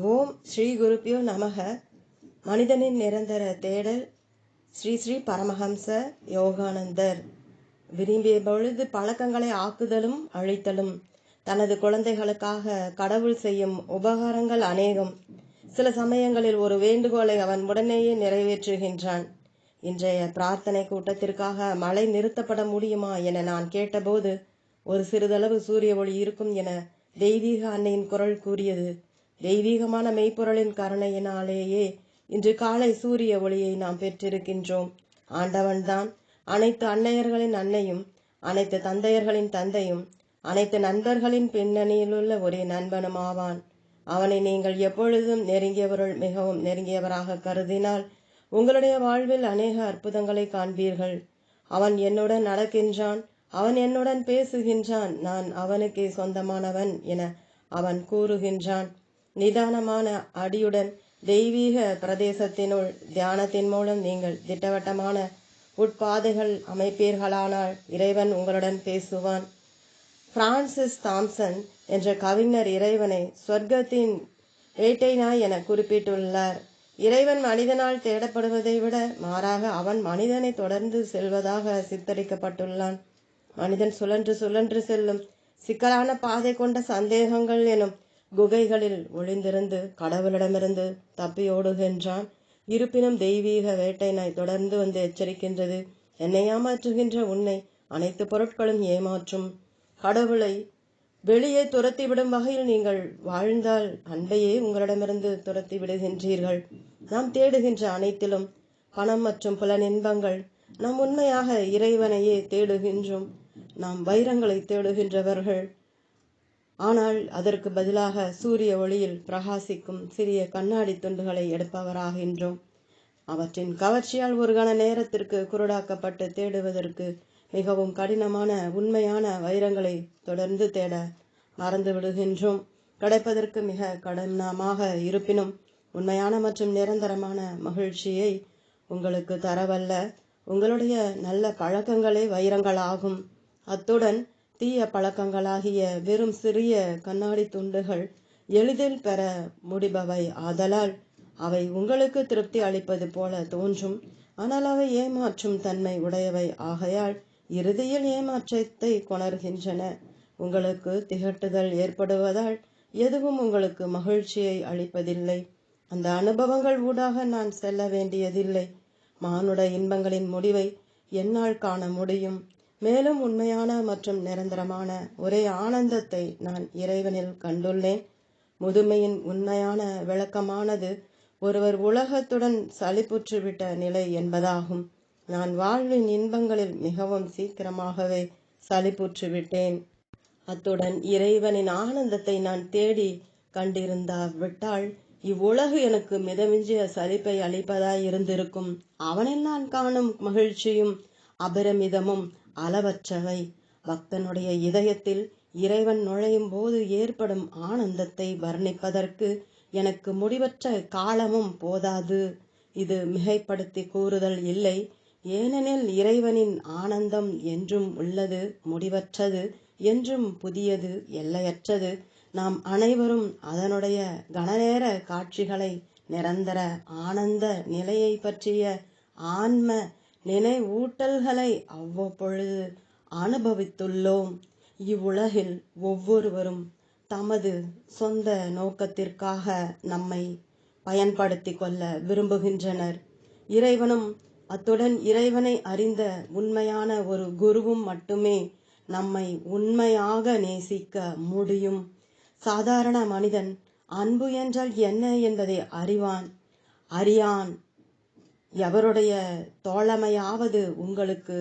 ஓம் ஸ்ரீ குருப்பியோ நமக. மனிதனின் நிரந்தர தேடல். ஸ்ரீ ஸ்ரீ பரமஹம்ச யோகானந்தர். விரும்பிய பொழுது பழக்கங்களை ஆக்குதலும் அழித்தலும். தனது குழந்தைகளுக்காக கடவுள் செய்யும் உபகாரங்கள் அநேகம். சில சமயங்களில் ஒரு வேண்டுகோளை அவன் உடனேயே நிறைவேற்றுகின்றான். இன்றைய பிரார்த்தனை கூட்டத்திற்காக மழை நிறுத்தப்பட முடியுமா என நான் கேட்டபோது, ஒரு சிறிதளவு சூரிய ஒளி இருக்கும் என தெய்வீக அன்னையின் குரல் கூறியது. தெய்வீகமான மெய்ப்பொருளின் கருணையினாலேயே இன்று காலை சூரிய ஒளியை நாம் பெற்றிருக்கின்றோம். ஆண்டவன்தான் அனைத்து அன்னையர்களின் அன்னையும், அனைத்து தந்தையர்களின் தந்தையும், அனைத்து நண்பர்களின் பின்னணியிலுள்ள ஒரே நண்பனுமாவான். அவனை நீங்கள் எப்பொழுதும் நெருங்கியவருள் மிகவும் நெருங்கியவராக கருதினால் உங்களுடைய வாழ்வில் அநேக அற்புதங்களை காண்பீர்கள். அவன் என்னுடன் நடக்கின்றான், அவன் என்னுடன் பேசுகின்றான், நான் அவனுக்கே சொந்தமானவன் என அவன் கூறுகின்றான். நிதானமான அடியுடன் தெய்வீக பிரதேசத்தினுள் தியானத்தின் மூலம் நீங்கள் திட்டவட்டமான உட்பாதைகள் அமைப்பீர்களானால் இறைவன் உங்களுடன் பேசுவான். பிரான்சிஸ் தாம்சன் என்ற கவிஞர் இறைவனை சொர்க்கத்தின் வேட்டை நாய் என குறிப்பிட்டுள்ளார். இறைவன் மனிதனால் தேடப்படுவதை விட மாறாக அவன் மனிதனை தொடர்ந்து செல்வதாக சித்தரிக்கப்பட்டுள்ளான். மனிதன் சுழன்று சுழன்று செல்லும் சிக்கலான பாதை கொண்ட சந்தேகங்கள் எனும் குகைகளில் ஒளிந்திருந்து கடவுளிடமிருந்து தப்பியோடுகின்றான். இருப்பினும் தெய்வீக வேட்டை நாய் தொடர்ந்து வந்து எச்சரிக்கின்றது. என்னை ஏமாற்றுகின்ற உன்னை அனைத்து பொருட்களும் ஏமாற்றும். கடவுளை வெளியே துரத்திவிடும் வகையில் நீங்கள் வாழ்ந்தால் அன்பையே உங்களிடமிருந்து துரத்தி விடுகின்றீர்கள். நாம் தேடுகின்ற அனைத்திலும் பணம் மற்றும் புலனின்பங்கள். நாம் உண்மையாக இறைவனையே தேடுகின்றோம். நாம் வைரங்களை தேடுகின்றவர்கள். ஆனால் அதற்கு பதிலாக சூரிய ஒளியில் பிரகாசிக்கும் சிறிய கண்ணாடி துண்டுகளை எடுப்பவராகின்றோம். அவற்றின் கவர்ச்சியால் ஒரு கண நேரத்திற்கு குருடாக்கப்பட்டு தேடுவதற்கு மிகவும் கடினமான உண்மையான வைரங்களை தொடர்ந்து தேட மறந்து விடுகின்றோம். கிடைப்பதற்கு மிக கடினமாக இருப்பினும் உண்மையான மற்றும் நிரந்தரமான மகிழ்ச்சியை உங்களுக்கு தரவல்ல உங்களுடைய நல்ல பழக்கங்களே வைரங்களாகும். அத்துடன் தீய பழக்கங்களாகிய வெறும் சிறிய கண்ணாடி துண்டுகள் எளிதில் பெற முடிபவை ஆதலால் அவை உங்களுக்கு திருப்தி அளிப்பது போல தோன்றும். ஆனால் அவை ஏமாற்றும் தன்மை உடையவை ஆகையால் இறுதியில் ஏமாற்றத்தை கொணர்கின்றன. உங்களுக்கு திகட்டுதல் ஏற்படுவதால் எதுவும் உங்களுக்கு மகிழ்ச்சியை அளிப்பதில்லை. அந்த அனுபவங்கள் ஊடாக நான் செல்ல வேண்டியதில்லை. மானுட இன்பங்களின் முடிவை என்னால் காண முடியும். மேலும் உண்மையான மற்றும் நிரந்தரமான ஒரே ஆனந்தத்தை நான் இறைவனில் கண்டுள்ளேன். முதுமையின் உண்மையான விளக்கமானது ஒருவர் உலகத்துடன் சலிப்புற்றுவிட்ட நிலை என்பதாகும். நான் வாழ்வின் இன்பங்களில் மிகவும் சீக்கிரமாகவே சலிப்புற்றுவிட்டேன். அத்துடன் இறைவனின் ஆனந்தத்தை நான் தேடி கண்டிருந்தாவிட்டால் இவ்வுலகு எனக்கு மிதமிஞ்சிய சலிப்பை அளிப்பதாய் இருந்திருக்கும். அவனில் நான் காணும் மகிழ்ச்சியும் அபரிமிதமும் அளவற்றவை. பக்தனுடைய இதயத்தில் இறைவன் நுழையும் போது ஏற்படும் ஆனந்தத்தை வர்ணிப்பதற்கு எனக்கு முடிவற்ற காலமும் போதாது. இது மிகைப்படுத்தி கூறுதல் இல்லை. ஏனெனில் இறைவனின் ஆனந்தம் என்றும் உள்ளது, முடிவற்றது, என்றும் புதியது, எல்லையற்றது. நாம் அனைவரும் அதனுடைய கணநேர காட்சிகளை, நிரந்தர ஆனந்த நிலையை பற்றிய ஆன்ம நினைவூட்டல்களை அவ்வப்பொழுது அனுபவித்துள்ளோம். இவ்வுலகில் ஒவ்வொருவரும் தமது சொந்த நோக்கத்திற்காக நம்மை பயன்படுத்தி கொள்ள விரும்புகின்றனர். இறைவனும் அத்துடன் இறைவனை அறிந்த உண்மையான ஒரு குருவும் மட்டுமே நம்மை உண்மையாக நேசிக்க முடியும். சாதாரண மனிதன் அன்பு என்றால் என்ன என்பதை அறியான். எவருடைய தோழமையாவது உங்களுக்கு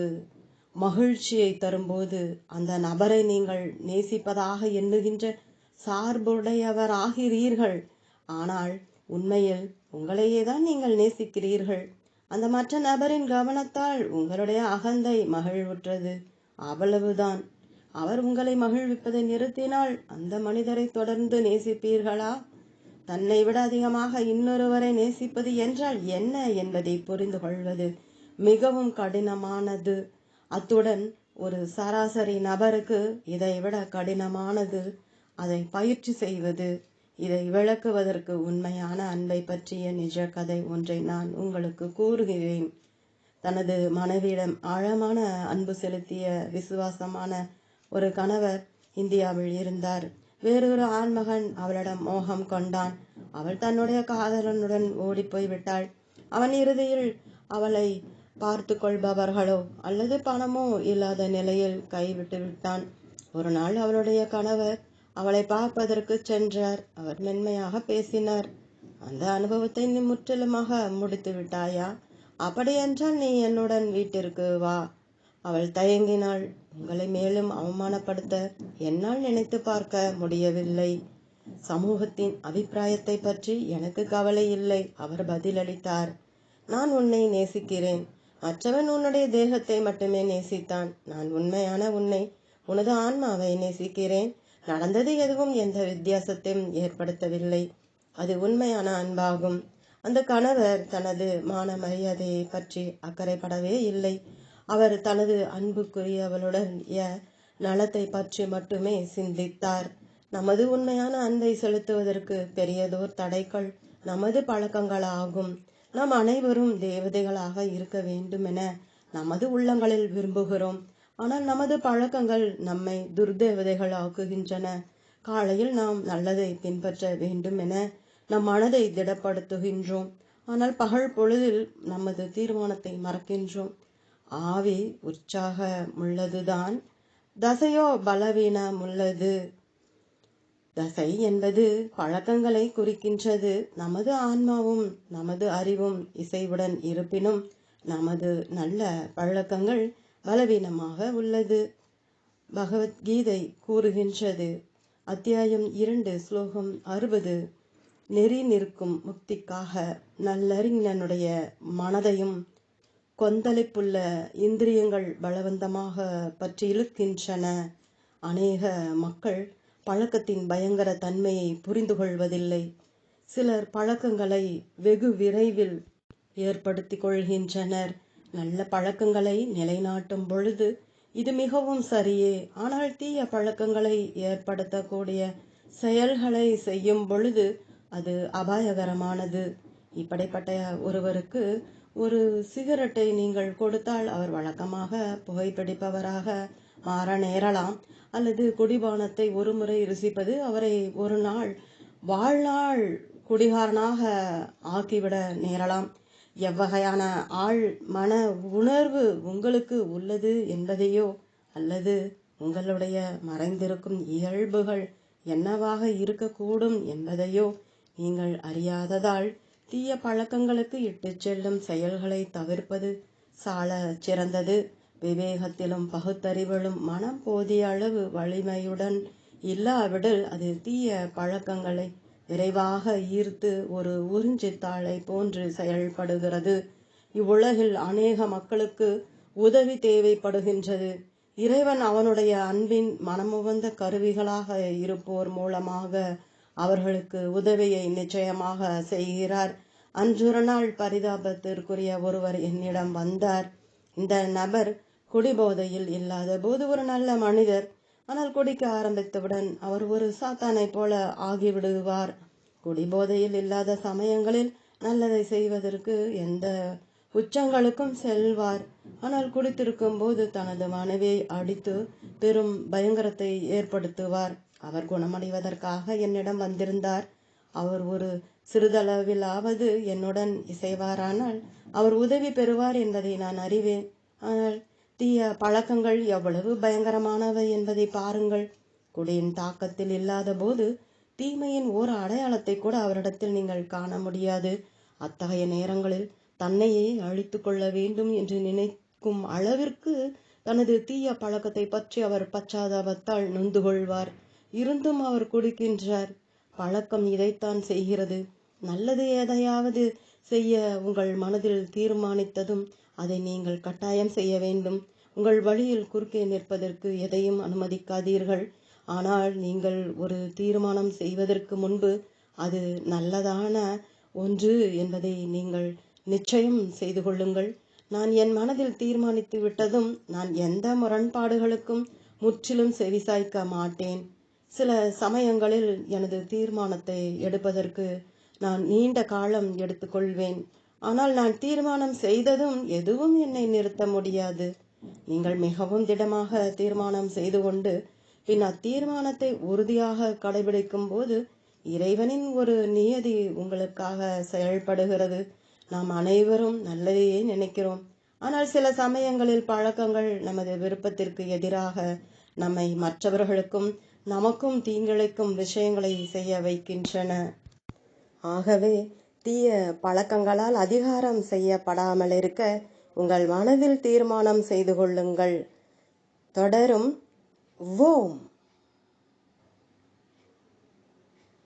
மகிழ்ச்சியை தரும்போது அந்த நபரை நீங்கள் நேசிப்பதாக எண்ணுகின்ற சார்புடையவராகிறீர்கள். ஆனால் உண்மையில் உங்களையே தான் நீங்கள் நேசிக்கிறீர்கள். அந்த மற்ற நபரின் கவனத்தால் உங்களுடைய அகந்தை மகிழ்வுற்றது, அவ்வளவுதான். அவர் உங்களை மகிழ்விப்பதை நிறுத்தினால் அந்த மனிதரை தொடர்ந்து நேசிப்பீர்களா? தன்னை விட அதிகமாக இன்னொருவரை நேசிப்பது என்றால் என்ன என்பதை புரிந்து கொள்வது மிகவும் கடினமானது. அத்துடன் ஒரு சராசரி நபருக்கு இதைவிட கடினமானது அதை பயிற்சி செய்வது. இதை விளக்குவதற்கு உண்மையான அன்பை பற்றிய நிஜ கதை ஒன்றை நான் உங்களுக்கு கூறுகிறேன். தனது மனைவியிடம் ஆழமான அன்பு செலுத்திய விசுவாசமான ஒரு கணவர் இந்தியாவில் இருந்தார். வேறொரு ஆண்மகன் அவளிடம் மோகம் கொண்டான். அவள் தன்னுடைய காதலனுடன் ஓடிப்போய் விட்டாள். அவன் இறுதியில் அவளை பார்த்து கொள்பவர்களோ அல்லது பணமோ இல்லாத நிலையில் கைவிட்டு விட்டான். ஒரு நாள் அவளுடைய கணவர் அவளை பார்ப்பதற்கு சென்றார். அவர் மென்மையாக பேசினார். அந்த அனுபவத்தை நீ முற்றிலுமாக முடித்து விட்டாயா? அப்படியென்றால் நீ என்னுடன் வீட்டிற்கு வா. அவள் தயங்கினாள். உங்களை மேலும் அவமானப்படுத்த என்னால் நினைத்து பார்க்க முடியவில்லை. சமூகத்தின் அபிப்பிராயத்தை பற்றி எனக்கு கவலை இல்லை, அவர் பதிலளித்தார். நான் உன்னை நேசிக்கிறேன். மற்றவன் உன்னுடைய தேகத்தை மட்டுமே நேசித்தான். நான் உண்மையான உன்னை, உனது ஆன்மாவை நேசிக்கிறேன். நடந்தது எதுவும் எந்த வித்தியாசத்தையும் ஏற்படுத்தவில்லை. அது உண்மையான அன்பாகும். அந்த கணவர் தனது மான மரியாதையை பற்றி அக்கறைப்படவே இல்லை. அவர் தனது அன்புக்குரியவளுடைய நலத்தை பற்றி மட்டுமே சிந்தித்தார். நமது உண்மையான அன்பை செலுத்துவதற்கு பெரியதோர் தடைகள் நமது பழக்கங்களாகும். நாம் அனைவரும் தேவதைகளாக இருக்க வேண்டுமென நமது உள்ளங்களில் விரும்புகிறோம். ஆனால் நமது பழக்கங்கள் நம்மை துர்தேவதைகள் ஆக்குகின்றன. காலையில் நாம் நல்லதை பின்பற்ற வேண்டும் என நம் மனதை திடப்படுத்துகின்றோம். ஆனால் பகல் பொழுதில் நமது தீர்மானத்தை மறக்கின்றோம். ஆவி உற்சாகமுள்ளதுதான், தசையோ பலவீனமுள்ளது. தசை என்பது பழக்கங்களை குறிக்கின்றது. நமது ஆன்மாவும் நமது அறிவும் இசைவுடன் இருப்பினும் நமது நல்ல பழக்கங்கள் பலவீனமாக உள்ளது. பகவத்கீதை கூறுகின்றது. அத்தியாயம் 2 ஸ்லோகம் 60. நெறி நிற்கும் முக்திக்காக நல்லறிஞனுடைய மனதையும் கொந்தளிப்புள்ள இந்திரியங்கள் பலவந்தமாக பற்றி இழுக்கின்றன. அநேக மக்கள் பழக்கத்தின் பயங்கர தன்மையை புரிந்து கொள்வதில்லை. சிலர் பழக்கங்களை வெகு விரைவில் ஏற்படுத்தி கொள்கின்றனர். நல்ல பழக்கங்களை நிலைநாட்டும் பொழுது இது மிகவும் சரியே. ஆனால் தீய பழக்கங்களை ஏற்படுத்தக்கூடிய செயல்களை செய்யும் பொழுது அது அபாயகரமானது. இப்படிப்பட்ட ஒருவருக்கு ஒரு சிகரெட்டை நீங்கள் கொடுத்தால் அவர் வழக்கமாக புகைப்பிடிப்பவராக மாற நேரலாம். அல்லது குடிபானத்தை ஒரு முறை ருசிப்பது அவரை ஒரு நாள் வாழ்நாள் குடிகாரனாக ஆக்கிவிட நேரலாம். எவ்வகையான ஆள் மன உணர்வு உங்களுக்கு உள்ளது என்பதையோ அல்லது உங்களுடைய மறைந்திருக்கும் இயல்புகள் என்னவாக இருக்கக்கூடும் என்பதையோ நீங்கள் அறியாததால் தீய பழக்கங்களுக்கு இட்டு செல்லும் செயல்களை தவிர்ப்பது சால சிறந்தது. விவேகத்திலும் பகுத்தறிவிலும் மனம் போதிய அளவு வலிமையுடன் இல்லாவிடில் அது தீய பழக்கங்களை விரைவாக ஈர்த்து ஒரு உறிஞ்சித்தாளை போன்று செயல்படுகிறது. இவ்வுலகில் அநேக மக்களுக்கு உதவி தேவைப்படுகின்றது. இறைவன் அவனுடைய அன்பின் மனமுவந்த கருவிகளாக இருப்போர் மூலமாக அவர்களுக்கு உதவியை நிச்சயமாக செய்கிறார். அன்றொரு நாள் பரிதாபத்திற்குரிய ஒருவர் என்னிடம் வந்தார். இந்த நபர் குடிபோதையில் இல்லாத போது ஒரு நல்ல மனிதர். ஆனால் குடிக்க ஆரம்பித்தவுடன் அவர் ஒரு சாத்தானை போல ஆகிவிடுவார். குடிபோதையில் இல்லாத சமயங்களில் நல்லதை செய்வதற்கு எந்த உச்சங்களுக்கும் செல்வார். ஆனால் குடித்திருக்கும் போது தனது மனைவியை அடித்து பெரும் பயங்கரத்தை ஏற்படுத்துவார். அவர் குணமடைவதற்காக என்னிடம் வந்திருந்தார். அவர் ஒரு சிறிதளவிலாவது என்னுடன் இசைவாரானால் அவர் உதவி பெறுவார் என்பதை நான் அறிவேன். ஆனால் தீய பழக்கங்கள் எவ்வளவு பயங்கரமானவை என்பதை பாருங்கள். குடியின் தாக்கத்தில் இல்லாத போது தீமையின் ஓர் அடையாளத்தை கூட அவரிடத்தில் நீங்கள் காண முடியாது. அத்தகைய நேரங்களில் தன்னையே அழித்து கொள்ள வேண்டும் என்று நினைக்கும் அளவிற்கு தனது தீய பழக்கத்தை பற்றி அவர் பச்சாதாபத்தால் நொந்து கொள்வார். இருந்தும் அவர் குடிக்கின்றார். பழக்கம் இதைத்தான் செய்கிறது. நல்லது எதையாவது செய்ய உங்கள் மனதில் தீர்மானித்ததும் அதை நீங்கள் கட்டாயம் செய்ய வேண்டும். உங்கள் வழியில் குறுக்கே நிற்பதற்கு எதையும் அனுமதிக்காதீர்கள். ஆனால் நீங்கள் ஒரு தீர்மானம் செய்வதற்கு முன்பு அது நல்லதான ஒன்று என்பதை நீங்கள் நிச்சயம் செய்து கொள்ளுங்கள். நான் என் மனதில் தீர்மானித்து விட்டதும் நான் எந்த முரண்பாடுகளுக்கும் முற்றிலும் செவிசாய்க்க மாட்டேன். சில சமயங்களில் எனது தீர்மானத்தை எடுப்பதற்கு நான் நீண்ட காலம் எடுத்துக்கொள்வேன். ஆனால் நான் தீர்மானம் செய்ததும் எதுவும் என்னை நிறுத்த முடியாது. நீங்கள் மிகவும் திடமாக தீர்மானம் செய்து கொண்டு பின் அத்தீர்மானத்தை உறுதியாக கடைபிடிக்கும் போது இறைவனின் ஒரு நியதி உங்களுக்காக செயல்படுகிறது. நாம் அனைவரும் நல்லதையே நினைக்கிறோம். ஆனால் சில சமயங்களில் பழக்கங்கள் நமது விருப்பத்திற்கு எதிராக நம்மை மற்றவர்களுக்கும் நமக்கும் தீங்கிழைக்கும் விஷயங்களை செய்ய வைக்கின்றன. ஆகவே தீய பழக்கங்களால் அதிகாரம் செய்யப்படாமல் இருக்க உங்கள் மனதில் தீர்மானம் செய்து கொள்ளுங்கள். தொடரும். ஓம்.